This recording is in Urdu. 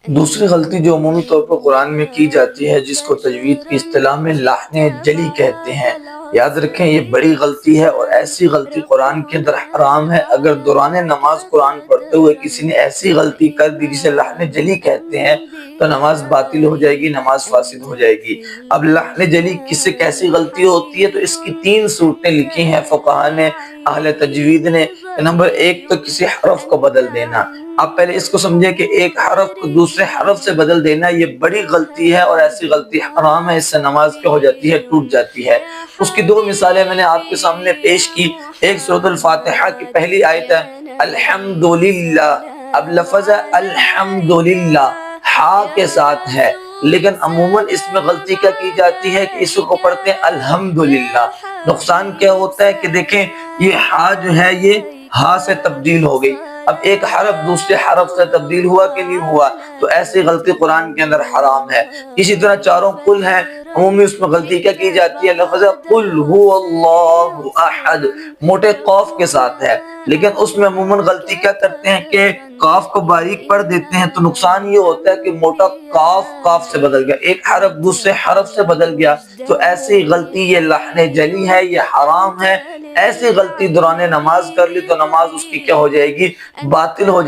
دوسری غلطی جو عمومی طور پر قرآن میں کی جاتی ہے، جس کو تجوید کی اصطلاح میں لحن جلی کہتے ہیں، یاد رکھیں یہ بڑی غلطی ہے، اور ایسی غلطی قرآن کے اندر حرام ہے۔ اگر دوران نماز قرآن پڑھتے ہوئے کسی نے ایسی غلطی کر دی جسے لحن جلی کہتے ہیں تو نماز باطل ہو جائے گی، نماز فاسد ہو جائے گی۔ اب لحن جلی کس سے کیسی غلطی ہوتی ہے، تو اس کی 3 صورتیں لکھی ہیں فقہا نے، اہل تجوید نے۔ نمبر 1 تو کسی حرف کو بدل دینا۔ آپ پہلے اس کو سمجھیں کہ ایک حرف کو دوسرے حرف سے بدل دینا یہ بڑی غلطی ہے، اور ایسی غلطی حرام ہے، اس سے نماز کیا ہو جاتی ہے، ٹوٹ جاتی ہے۔ اس کی 2 مثالیں میں نے آپ کے سامنے پیش کی۔ ایک سورۃ الفاتحہ کی پہلی آیت ہے الحمدللہ، اب لفظ ہے الحمدللہ ہا کے ساتھ ہے، لیکن عموماً اس میں غلطی کیا کی جاتی ہے کہ اس کو پڑھتے ہیں الحمدللہ۔ نقصان کیا ہوتا ہے کہ دیکھیں یہ ہا جو ہے یہ ہا سے تبدیل ہو گئی، اب ایک حرف دوسرے حرف سے تبدیل ہوا کہ نہیں ہوا، تو ایسی غلطی قرآن کے اندر حرام ہے۔ اسی طرح چاروں قل ہیں، عمومی اس میں غلطی کیا کی جاتی ہے، لفظ قل هو اللہ احد موٹے قاف کے ساتھ ہے، لیکن اس میں عموماً غلطی کیا کرتے ہیں کہ قاف کو باریک پڑھ دیتے ہیں، تو نقصان یہ ہوتا ہے کہ موٹا قاف سے بدل گیا، ایک حرف دوسرے حرف سے بدل گیا، تو ایسی غلطی یہ لحن جلی ہے، یہ حرام ہے۔ ایسی غلطی دوران نماز کر لی تو نماز اس کی کیا ہو جائے گی، باطل ہو جائے گی۔